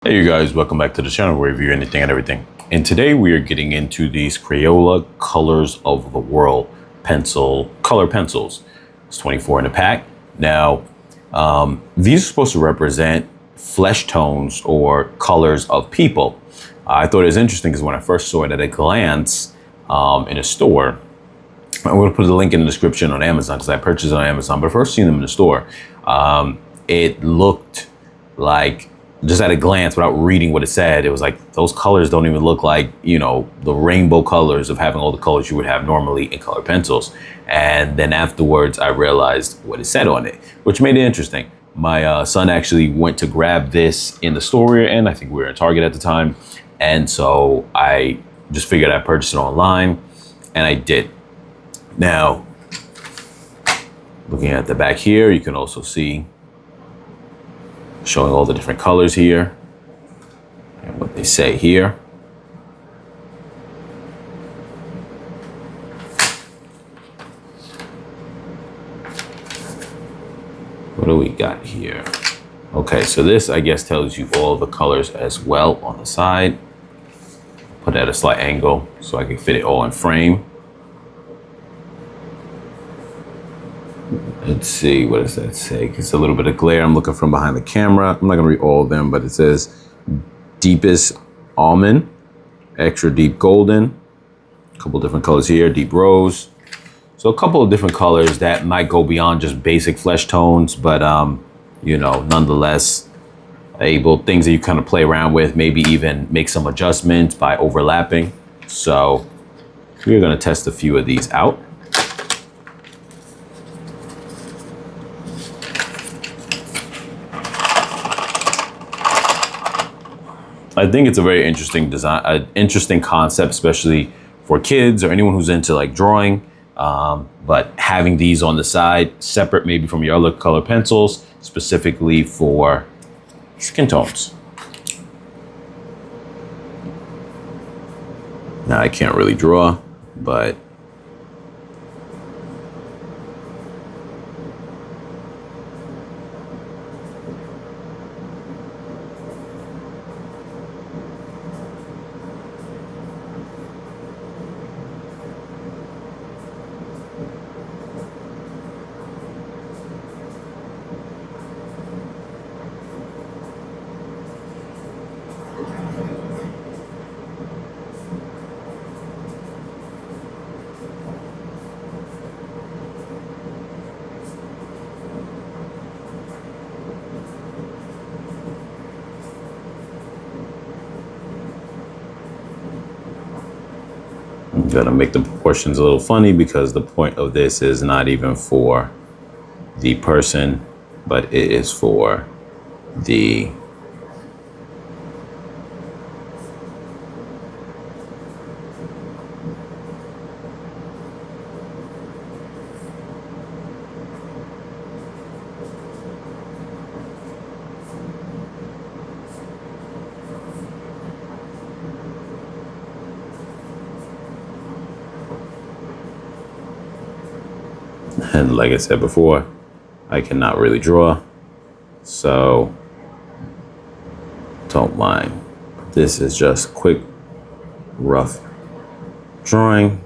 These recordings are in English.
Hey you guys, welcome back to the channel where we review anything and everything. And today we are getting into these Crayola Colors of the World color pencils. It's 24 in a pack. Now, these are supposed to represent flesh tones or colors of people. I thought it was interesting because when I first saw it at a glance in a store, I'm going to put the link in the description on Amazon because I purchased it on Amazon, but first seen them in the store, it looked like, just at a glance without reading what it said, it was like those colors don't even look like, you know, the rainbow colors of having all the colors you would have normally in color pencils. And then afterwards I realized what it said on it, which made it interesting. My son actually went to grab this in the store we were in. I think we were in Target at the time. And so I just figured I'd purchase it online, and I did. Now, looking at the back here, you can also see showing all the different colors here and what they say here. What do we got here? Okay, so this, I guess, tells you all the colors as well on the side. Put it at a slight angle so I can fit it all in frame. Let's see, what does that say? It's a little bit of glare. I'm looking from behind the camera. I'm not gonna read all of them, but it says deepest almond, extra deep golden, a couple different colors here, deep rose. So a couple of different colors that might go beyond just basic flesh tones, but you know, nonetheless, things that you kind of play around with, maybe even make some adjustments by overlapping. So we're gonna test a few of these out. I think it's a very interesting design, an interesting concept, especially for kids or anyone who's into like drawing. But having these on the side, separate maybe from your other color pencils, specifically for skin tones. Now I can't really draw, but I'm gonna make the proportions a little funny because the point of this is not even for the person, but it is for the and like I said before, I cannot really draw, so don't mind. This is just quick, rough drawing.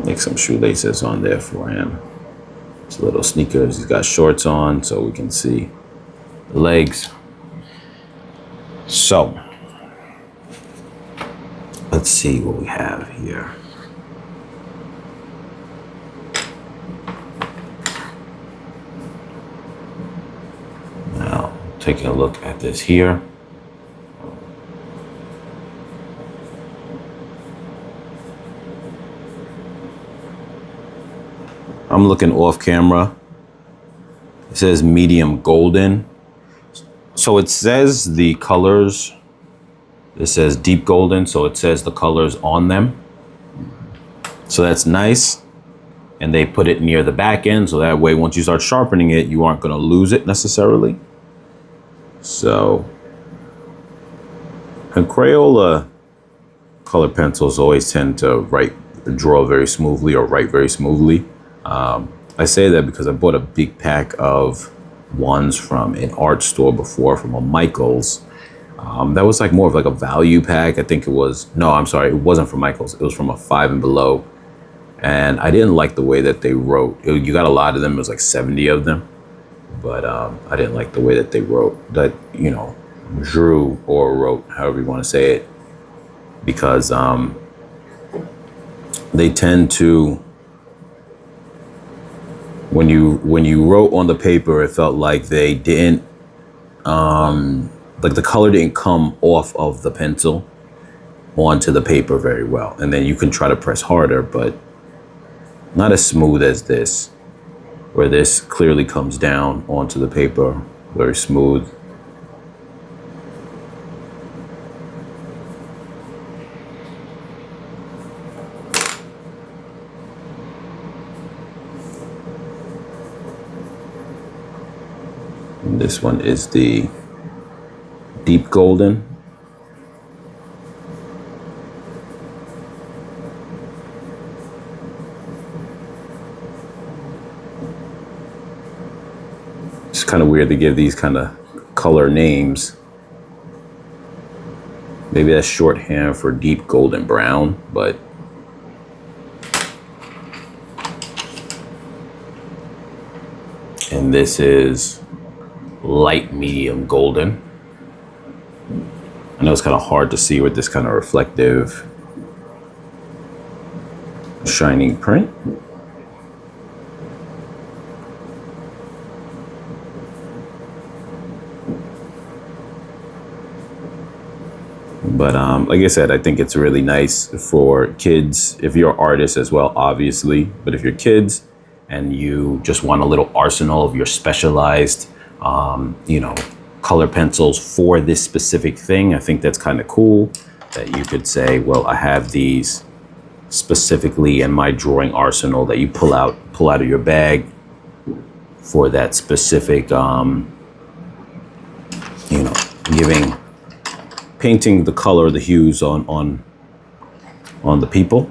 Make some shoelaces on there for him. His little sneakers. He's got shorts on so we can see the legs. So let's see what we have here. Now, taking a look at this here. I'm looking off camera. It says medium golden. So it says the colors, it says deep golden, so it says the colors on them. So that's nice. And they put it near the back end, so that way once you start sharpening it, you aren't gonna lose it necessarily. So, and Crayola color pencils always tend to write draw very smoothly or write very smoothly. I say that because I bought a big pack of ones from an art store before, from a Michaels. That was like more of like a value pack. I think it was, no, I'm sorry, it wasn't from Michaels. It was from a Five and Below. And I didn't like the way that they wrote. You got a lot of them. It was like 70 of them. But I didn't like the way that they wrote, that, you know, drew or wrote, however you want to say it. Because they tend to, when you wrote on the paper, it felt like they didn't, like the color didn't come off of the pencil onto the paper very well. And then you can try to press harder, but not as smooth as this, where this clearly comes down onto the paper, very smooth. And this one is the deep golden. It's kind of weird to give these kind of color names. Maybe that's shorthand for deep golden brown, but and this is light medium golden. I know it's kind of hard to see with this kind of reflective shining print. But like I said, I think it's really nice for kids, if you're an artist as well, obviously. But if you're kids and you just want a little arsenal of your specialized, you know, color pencils for this specific thing, I think that's kind of cool. That you could say, well, I have these specifically in my drawing arsenal that you pull out of your bag for that specific, you know, painting the color, the hues on the people.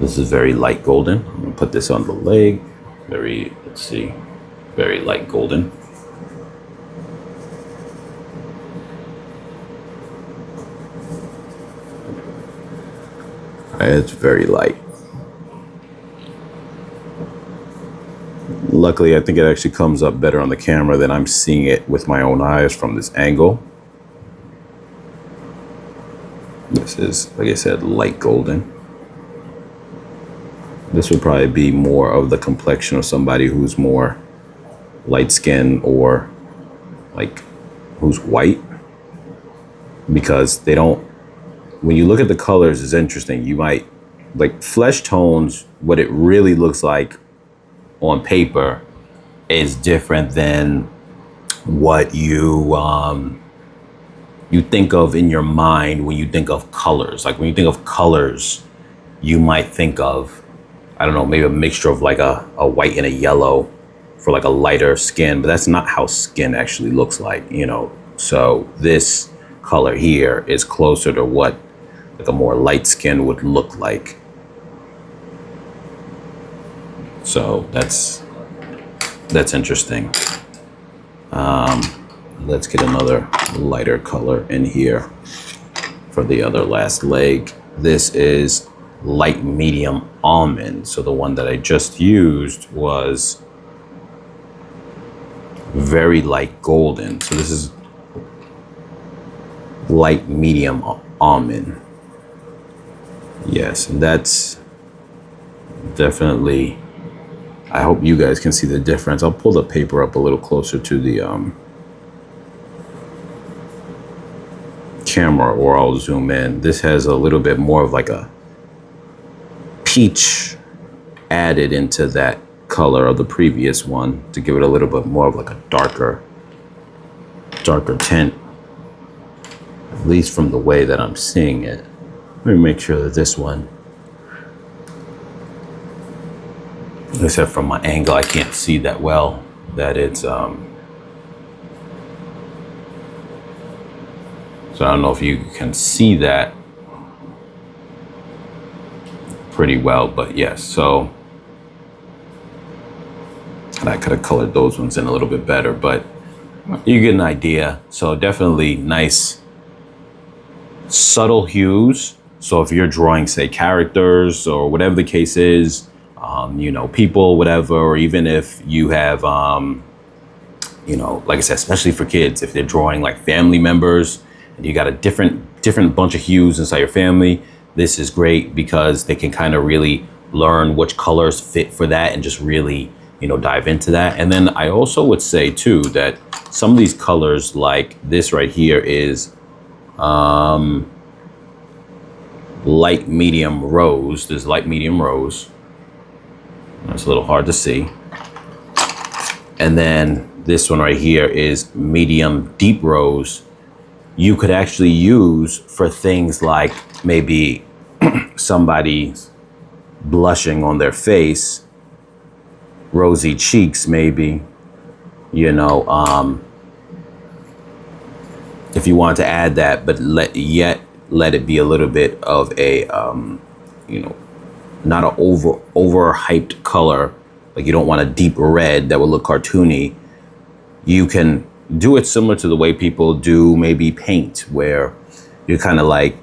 This is very light golden. I'm gonna put this on the leg. Let's see, very light golden. It's very light. Luckily, I think it actually comes up better on the camera than I'm seeing it with my own eyes from this angle. This is, like I said, light golden. This would probably be more of the complexion of somebody who's more light skinned or like who's white, because they don't, when you look at the colors, it's interesting. You might, like flesh tones, what it really looks like on paper is different than what you think of in your mind when you think of colors. Like when you think of colors, you might think of, I don't know, maybe a mixture of like a white and a yellow for like a lighter skin, but that's not how skin actually looks like, you know. So this color here is closer to what like a more light skin would look like. So that's interesting. Let's get another lighter color in here for the other last leg. This is light medium almond. So the one that I just used was very light golden. So this is light medium almond. Yes, and that's definitely, I hope you guys can see the difference. I'll pull the paper up a little closer to the camera, or I'll zoom in. This has a little bit more of like a peach added into that color of the previous one to give it a little bit more of like a darker tint, at least from the way that I'm seeing it. Let me make sure that this one, except from my angle, I can't see that well, that it's, so I don't know if you can see that. pretty well, but yes, so. And I could have colored those ones in a little bit better, but you get an idea. So definitely nice, subtle hues. So if you're drawing, say, characters or whatever the case is, you know, people, whatever, or even if you have, you know, like I said, especially for kids, if they're drawing like family members and you got a different bunch of hues inside your family, this is great because they can kind of really learn which colors fit for that and just really, you know, dive into that. And then I also would say too that some of these colors, like this right here, is light medium rose. There's light medium rose. That's a little hard to see. And then this one right here is medium deep rose. You could actually use for things like maybe somebody blushing on their face, rosy cheeks maybe, you know, if you want to add that, but let it be a little bit of a, you know, not an over hyped color. Like you don't want a deep red that would look cartoony. You can do it similar to the way people do maybe paint, where you're kind of like,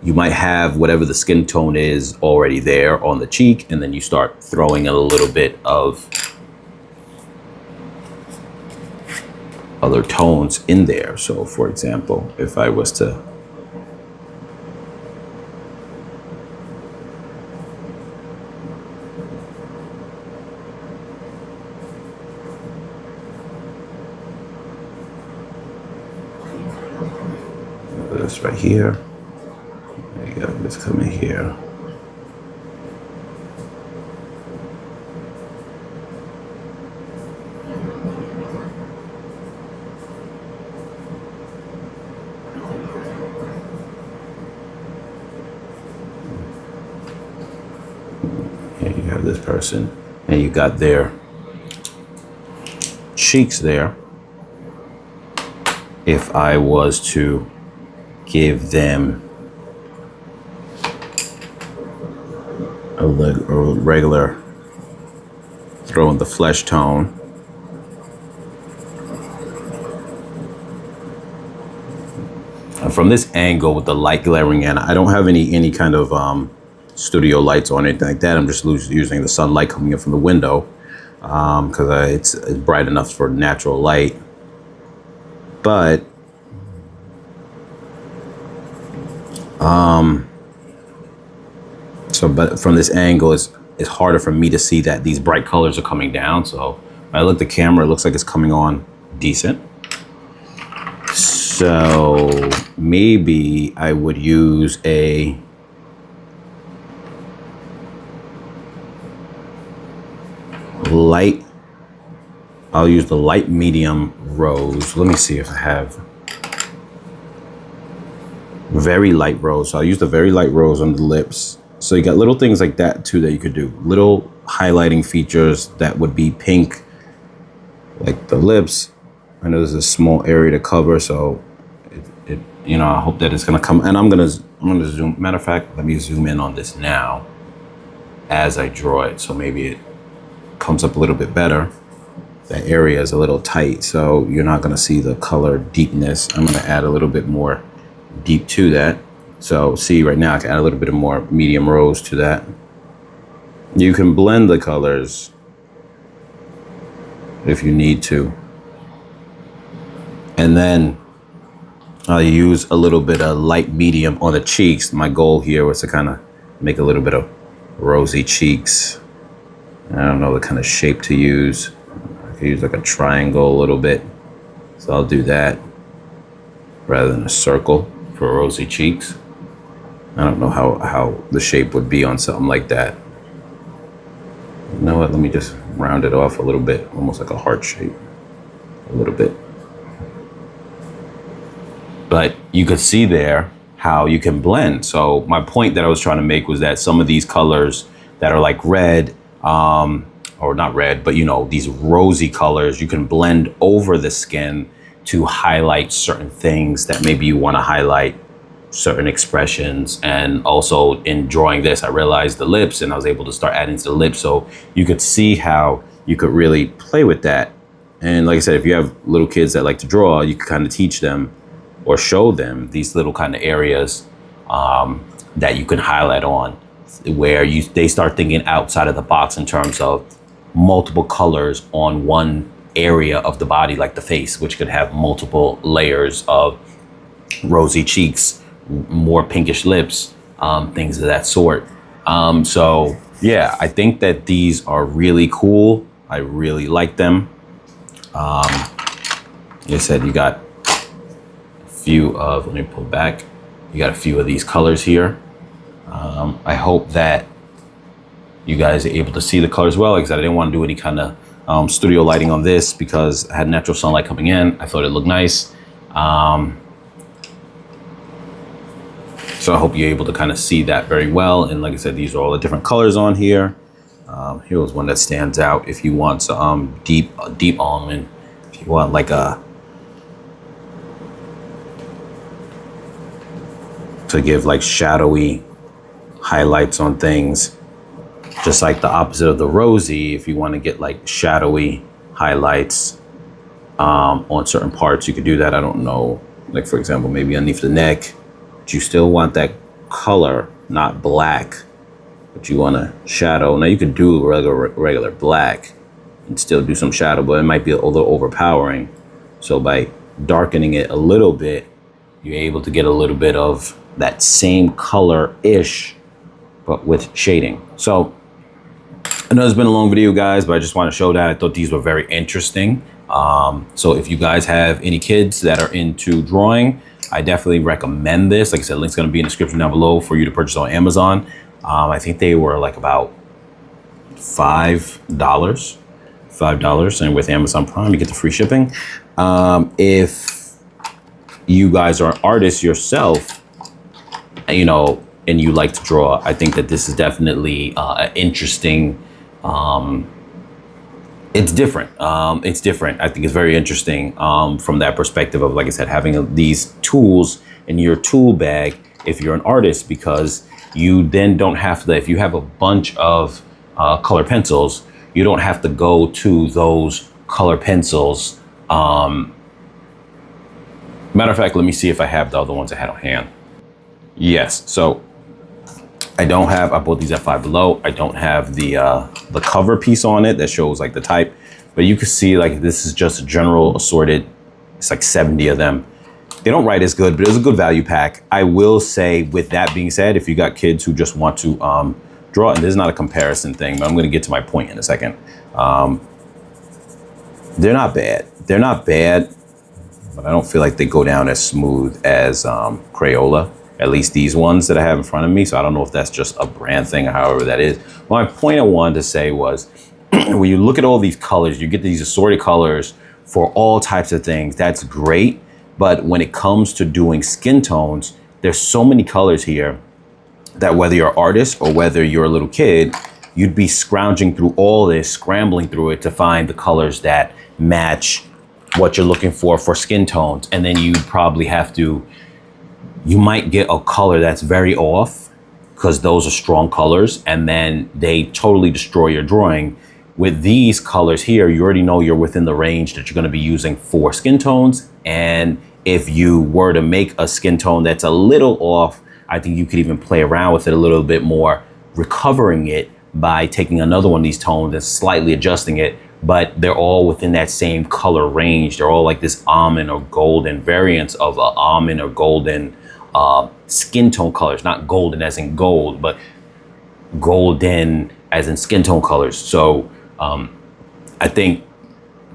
you might have whatever the skin tone is already there on the cheek, and then you start throwing a little bit of other tones in there. So for example, if I was to this right here, there you go, this coming here. Here you have this person, and you got their cheeks there. If I was to give them a regular throw in the flesh tone, and from this angle with the light glaring in, I don't have any kind of studio lights or anything like that. I'm just using the sunlight coming in from the window because it's bright enough for natural light. But but from this angle, it's harder for me to see that these bright colors are coming down. So when I look at the camera, it looks like it's coming on decent. So maybe I would use a light, I'll use the light medium rose. Let me see if I have very light rose. So I'll use the very light rose on the lips. So you got little things like that too that you could do. Little highlighting features that would be pink, like the lips. I know there's a small area to cover, so it you know, I hope that it's gonna come. And I'm gonna zoom. Matter of fact, let me zoom in on this now as I draw it, so maybe it comes up a little bit better. That area is a little tight, so you're not gonna see the color deepness. I'm gonna add a little bit more deep to that. So see, right now I can add a little bit of more medium rose to that. You can blend the colors if you need to. And then I'll use a little bit of light medium on the cheeks. My goal here was to kind of make a little bit of rosy cheeks. I don't know the kind of shape to use. I could use like a triangle a little bit. So I'll do that rather than a circle for rosy cheeks. I don't know how the shape would be on something like that. You know what, let me just round it off a little bit, almost like a heart shape, a little bit. But you could see there how you can blend. So my point that I was trying to make was that some of these colors that are like red, or not red, but you know, these rosy colors, you can blend over the skin to highlight certain things that maybe you want to highlight certain expressions. And also in drawing this, I realized the lips, and I was able to start adding to the lips. So you could see how you could really play with that. And like I said, if you have little kids that like to draw, you can kind of teach them or show them these little kind of areas that you can highlight on, where they start thinking outside of the box in terms of multiple colors on one area of the body, like the face, which could have multiple layers of rosy cheeks, more pinkish lips, things of that sort. So yeah, I think that these are really cool. I really like them. Like I said, you got a few of, let me pull back. You got a few of these colors here. I hope that you guys are able to see the colors well. Like I said, I didn't want to do any kind of studio lighting on this because I had natural sunlight coming in. I thought it looked nice. So I hope you're able to kind of see that very well. And like I said, these are all the different colors on here. Here's one that stands out if you want some deep almond. If you want like to give like shadowy highlights on things, just like the opposite of the rosy. If you want to get like shadowy highlights on certain parts, you could do that. I don't know, like for example, maybe underneath the neck, but you still want that color, not black, but you want to shadow. Now you could do regular black and still do some shadow, but it might be a little overpowering. So by darkening it a little bit, you're able to get a little bit of that same color-ish, but with shading. So I know it's been a long video, guys, but I just want to show that. I thought these were very interesting. So if you guys have any kids that are into drawing, I definitely recommend this. Like I said, link's going to be in the description down below for you to purchase on Amazon. I think they were like about $5, and with Amazon Prime, you get the free shipping. If you guys are artists yourself, you know, and you like to draw, I think that this is definitely an interesting, it's different. It's different. I think it's very interesting from that perspective of, like I said, having these tools in your tool bag if you're an artist, because you then don't have to, if you have a bunch of color pencils, you don't have to go to those color pencils. Matter of fact, let me see if I have the other ones I had on hand. Yes, so I don't have, I bought these at Five Below. I don't have the cover piece on it that shows like the type, but you can see like this is just a general assorted, it's like 70 of them. They don't write as good, but it was a good value pack. I will say, with that being said, if you got kids who just want to draw, and this is not a comparison thing, but I'm gonna get to my point in a second. They're not bad. They're not bad, but I don't feel like they go down as smooth as Crayola. At least these ones that I have in front of me. So I don't know if that's just a brand thing or however that is. My point I wanted to say was, when you look at all these colors, you get these assorted colors for all types of things. That's great. But when it comes to doing skin tones, there's so many colors here that whether you're an artist or whether you're a little kid, you'd be scrounging through all this, scrambling through it to find the colors that match what you're looking for skin tones. And then you'd probably have to, you might get a color that's very off because those are strong colors, and then they totally destroy your drawing. With these colors here, you already know you're within the range that you're going to be using for skin tones. And if you were to make a skin tone that's a little off, I think you could even play around with it a little bit more, recovering it by taking another one of these tones and slightly adjusting it. But they're all within that same color range. They're all like this almond or golden variants of an almond or golden skin tone colors, not golden as in gold, but golden as in skin tone colors. So I think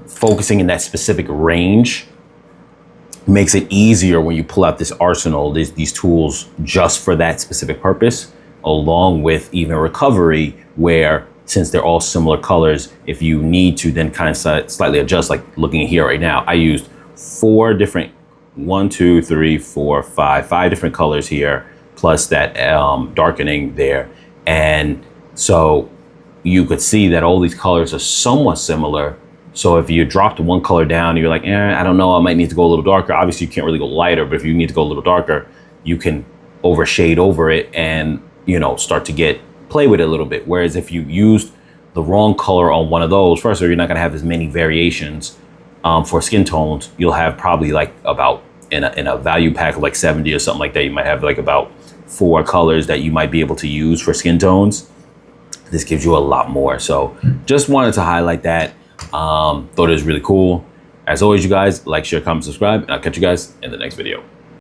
focusing in that specific range makes it easier when you pull out this arsenal, these tools just for that specific purpose, along with even recovery, where since they're all similar colors, if you need to then kind of slightly adjust, like looking here right now, I used 4 different, 5 different colors here, plus that darkening there. And so you could see that all these colors are somewhat similar. So if you dropped one color down, you're like, I don't know, I might need to go a little darker. Obviously you can't really go lighter, but if you need to go a little darker, you can overshade over it and, you know, start to play with it a little bit. Whereas if you used the wrong color on one of those, first of all, you're not going to have as many variations for skin tones. You'll have probably like about in a value pack of like 70 or something like that, you might have like about 4 colors that you might be able to use for skin tones. This gives you a lot more. So just wanted to highlight that. Thought it was really cool. As always, you guys, like, share, comment, subscribe, and I'll catch you guys in the next video.